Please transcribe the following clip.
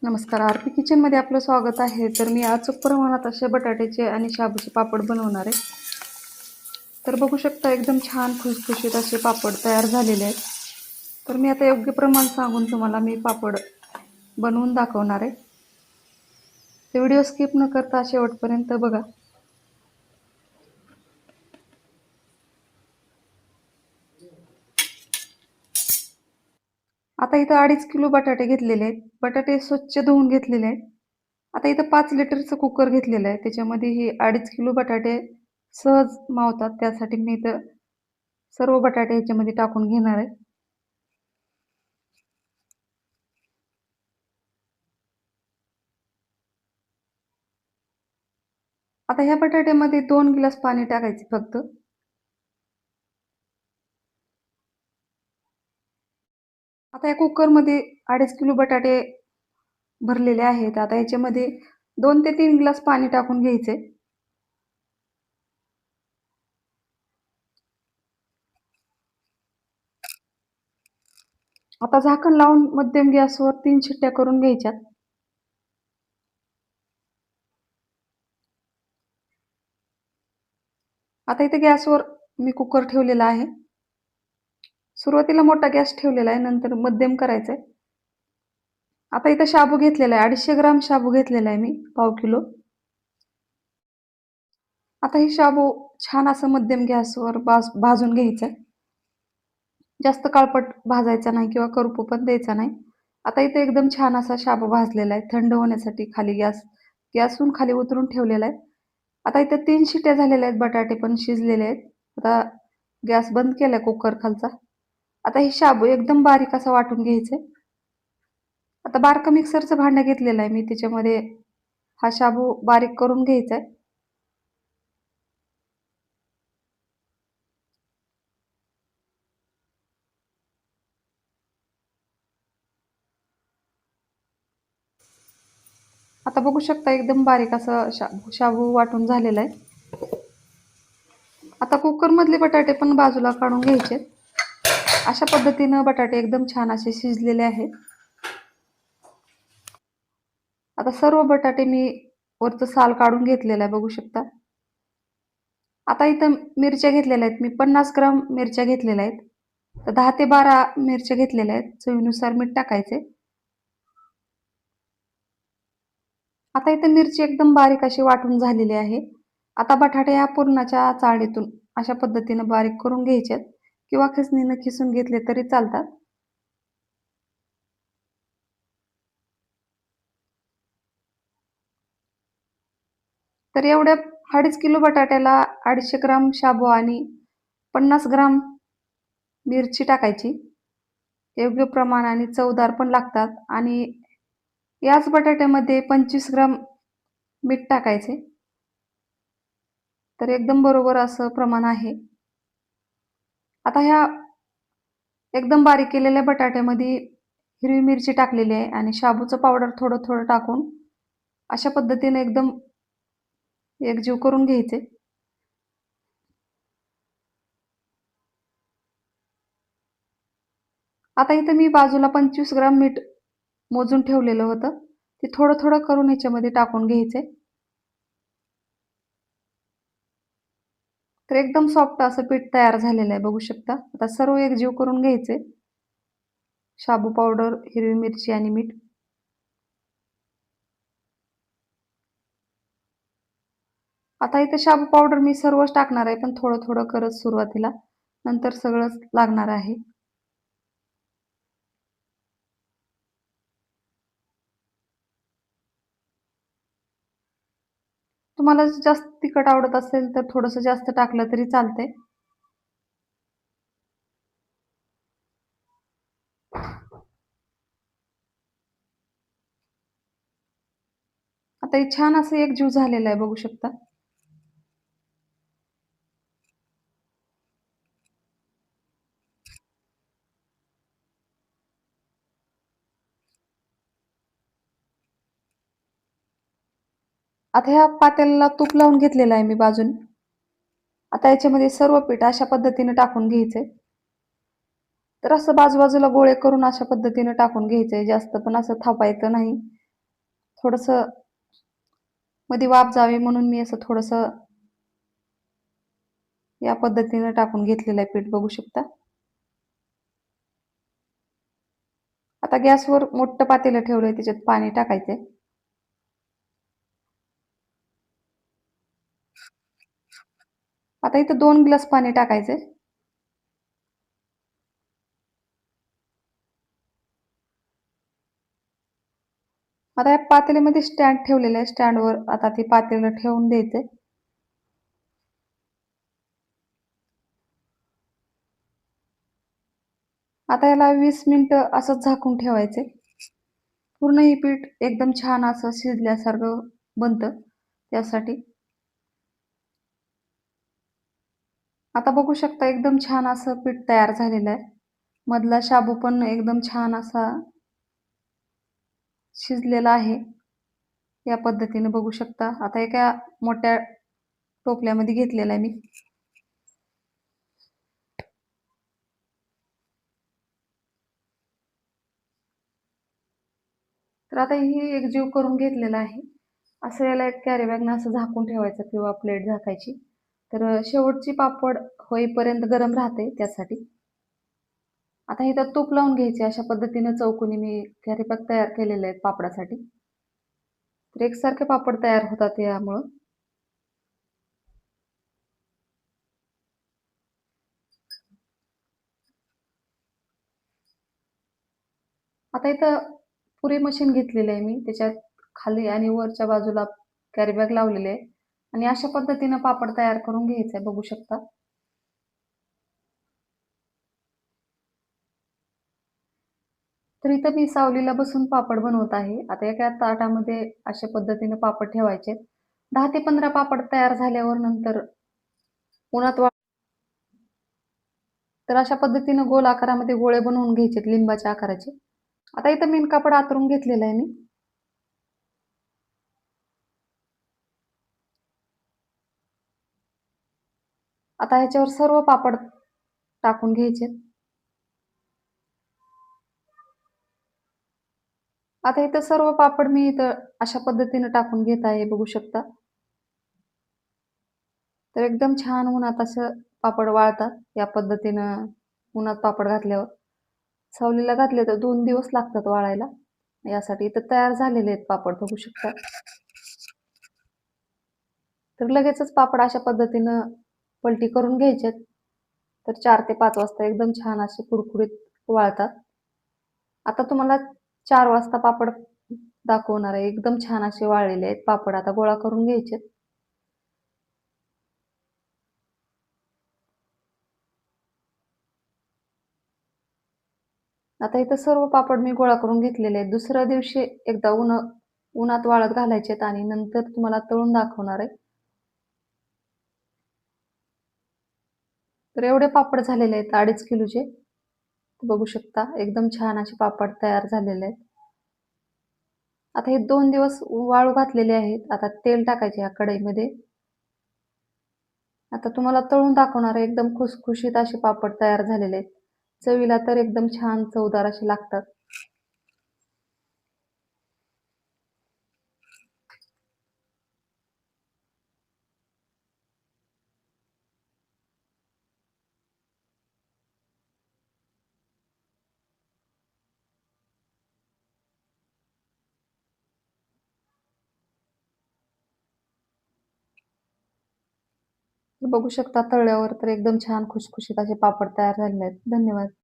नमस्कार, आरपी किचनमध्ये आपलं स्वागत आहे. तर मी अचूक प्रमाणात असे बटाट्याचे आणि शाबूचे पापड बनवणार आहे. तर बघू शकता एकदम छान खुसखुशीत असे पापड तयार झालेले आहेत. तर मी आता योग्य प्रमाण सांगून तुम्हाला मी पापड बनवून दाखवणार आहे. ते व्हिडिओ स्किप न करता शेवटपर्यंत बघा. आता इथं 2.5 किलो बटाटे घेतलेले आहेत. बटाटे स्वच्छ धुवून घेतलेले आहेत. आता इथं 5 लिटरचं कुकर घेतलेलं आहे. त्याच्यामध्ये ही 2.5 किलो बटाटे सहज मावतात. त्यासाठी मी इथं सर्व बटाटे ह्याच्यामध्ये टाकून घेणार आहे. आता ह्या बटाट्यामध्ये 2 ग्लास पाणी टाकायचे फक्त. आता या कुकरमध्ये 2.5 किलो बटाटे भरलेले आहेत. आता याच्यामध्ये 2 ते 3 ग्लास पाणी टाकून घ्यायचे. आता झाकण लावून मध्यम गॅसवर 3 शिट्ट्या करून घ्यायच्यात. आता इथे गॅसवर मी कुकर ठेवलेला आहे. सुरुवातीला मोठा गॅस ठेवलेला आहे, नंतर मध्यम करायचा आहे. आता इथं शाबू घेतलेला आहे. 250 ग्राम शाबू घेतलेला आहे मी, पाव किलो. आता ही शाबू छान असं मध्यम गॅसवर भाजून घ्यायचं आहे. जास्त काळपट भाजायचा नाही किंवा करपू पण द्यायचा नाही. आता इथे एकदम छान असा शाबू भाजलेला आहे. थंड होण्यासाठी खाली गॅसहून खाली उतरून ठेवलेला आहे. आता इथे 3 शिट्ट्या झालेल्या आहेत. बटाटे पण शिजलेले आहेत. आता गॅस बंद केलाय कुकर खालचा. आता ही शाबू एकदम बारीक असा वाटून घ्यायचे. आता बारकं मिक्सरचं भांडं घेतलेलं आहे मी. त्याच्यामध्ये हा शाबू बारीक करून घ्यायचा आहे. आता बघू शकता एकदम बारीक असं शाबू वाटून झालेला आहे. आता कुकरमधले बटाटे पण बाजूला काढून घ्यायचे. अशा पद्धतीनं बटाटे एकदम छान असे शिजलेले आहेत. आता सर्व बटाटे मी वरचं साल काढून घेतलेलं आहे, बघू शकता. आता इथं मिरच्या घेतलेल्या आहेत मी. 50 ग्राम मिरच्या घेतलेल्या आहेत. तर 10 ते 12 मिरच्या घेतलेल्या आहेत. चवीनुसार मीठ टाकायचे. आता इथं मिरची एकदम बारीक अशी वाटून झालेली आहे. आता बटाटे या पुरणाच्या चाळणीतून अशा पद्धतीनं बारीक करून घ्यायच्यात किंवा खिसणीनं खिसून घेतले तरी चालतात. तर एवढ्या 2.5 किलो बटाट्याला 250 ग्राम शाबू आणि 50 ग्राम मिरची टाकायची. योग्य प्रमाण आणि चवदार पण लागतात. आणि याच बटाट्यामध्ये 25 ग्राम मीठ टाकायचे. तर एकदम बरोबर असं प्रमाण आहे. आता ह्या एकदम बारीक केलेल्या बटाट्यामध्ये हिरवी मिरची टाकलेली आहे आणि शाबूचं पावडर थोडं थोडं टाकून अशा पद्धतीने एकदम एकजीव करून घ्यायचे. आता इथं मी बाजूला 25 ग्राम मीठ मोजून ठेवलेलं होतं. ते थोडं थोडं करून ह्याच्यामध्ये टाकून घ्यायचे. तर एकदम सॉफ्ट असं पीठ तयार झालेलं आहे, बघू शकता. आता सर्व एकजीव करून घ्यायचे. शाबू पावडर, हिरवी मिरची आणि मीठ. आता इथे शाबू पावडर मी सर्वच टाकणार आहे, पण थोडं थोडं करत सुरुवातीला. नंतर सगळंच लागणार आहे. तुम्हाला जास्त तिखट आवडत असेल तर थोडंसं जास्त टाकलं तरी चालतंय. आता हे छान असं एकजीव झालेलं आहे, बघू शकता. आता ह्या पातेल्याला तूप लावून घेतलेलं आहे मी बाजून. आता याच्यामध्ये सर्व पीठ अशा पद्धतीने टाकून घ्यायचंय. तर असं बाजूबाजूला गोळे करून अशा पद्धतीने टाकून घ्यायचंय. जास्त पण असं थापायचं नाही थोडंसं मध्ये वाफ जावी म्हणून मी असं थोडंसं या पद्धतीनं टाकून घेतलेलं आहे पीठ बघू शकता. आता गॅसवर मोठं पातेलं ठेवलंय त्याच्यात पाणी टाकायचंय. आता इथं 2 ग्लास पाणी टाकायचंय. आता या पातेल्यामध्ये स्टँड ठेवलेलं आहे. स्टँडवर आता ते पातेलं ठेवून द्यायचंय. आता याला 20 मिनिटं असंच झाकून ठेवायचंय. पूर्ण हे पीठ एकदम छान असं शिजल्यासारखं बनतं त्यासाठी. आता बघू शकता एकदम छान असं पीठ तयार झालेलं आहे. मधला शाबू पण एकदम छान असा शिजलेला आहे. या पद्धतीने बघू शकता. आता एका मोठ्या टोपल्यामध्ये घेतलेला आहे मी. तर आता ही एकजीव करून घेतलेला आहे. असं याला एक कॅरी बॅगनं असं झाकून ठेवायचं किंवा प्लेट झाकायची. तर शेवटची पापड होईपर्यंत गरम राहते त्यासाठी. आता इथं तूप लावून घ्यायचे. अशा पद्धतीनं चौकोनी मी कॅरी बॅग तयार केलेले आहेत पापडासाठी. तर एकसारखे पापड तयार होतात यामुळं. आता इथं पुरी मशीन घेतलेली आहे मी. त्याच्यात खाली आणि वरच्या बाजूला कॅरी बॅग लावलेली आहे आणि अशा पद्धतीनं पापड तयार करून घ्यायचं आहे बघू शकता. तर इथं मी सावलीला बसून पापड बनवत आहे. आता एका ताटामध्ये अशा पद्धतीनं पापड ठेवायचे. 10 ते 15 पापड तयार झाल्यावर नंतर उन्हात तर अशा पद्धतीनं गोल आकारामध्ये गोळे बनवून घ्यायचेत लिंबाच्या आकाराचे. आता इथं मीन कापड आतरून घेतलेलं आहे मी. आता ह्याच्यावर सर्व पापड टाकून घ्यायचेत. आता इथं सर्व पापड मी इथं अशा पद्धतीनं टाकून घेत आहे बघू शकता. तर एकदम छान उन्हात असं पापड वाळतात. या पद्धतीनं उन्हात पापड घातल्यावर. सावलीला घातले तर 2 दिवस लागतात वाळायला. यासाठी इथं तयार झालेले आहेत पापड बघू शकता. तर लगेचच पापड अशा पद्धतीनं पलटी करून घ्यायचेत. तर 4 ते 5 वाजता एकदम छान असे कुरकुरीत वाळतात. आता तुम्हाला 4 वाजता पापड दाखवणार आहे. एकदम छान असे वाळलेले आहेत पापड. आता गोळा करून घ्यायचेत. आता इथं सर्व पापड मी गोळा करून घेतलेले आहेत. दुसऱ्या दिवशी एकदा उन्हात वाळत घालायचेत आणि नंतर तुम्हाला तळून दाखवणार आहे. तर एवढे पापड झालेले आहेत 2.5 किलोचे. बघू शकता एकदम छान असे पापड तयार झालेले आहेत. आता हे 2 दिवस वाळू घातलेले आहेत. आता तेल टाकायचे या कढईमध्ये. आता तुम्हाला तळून दाखवणार आहे. एकदम खुसखुशीत असे पापड तयार झालेले आहेत. चवीला तर एकदम छान चवदार असे लागतात. बघू शकता तळल्यावर तर एकदम छान खुसखुशीत असे पापड तयार झालेले आहेत. धन्यवाद.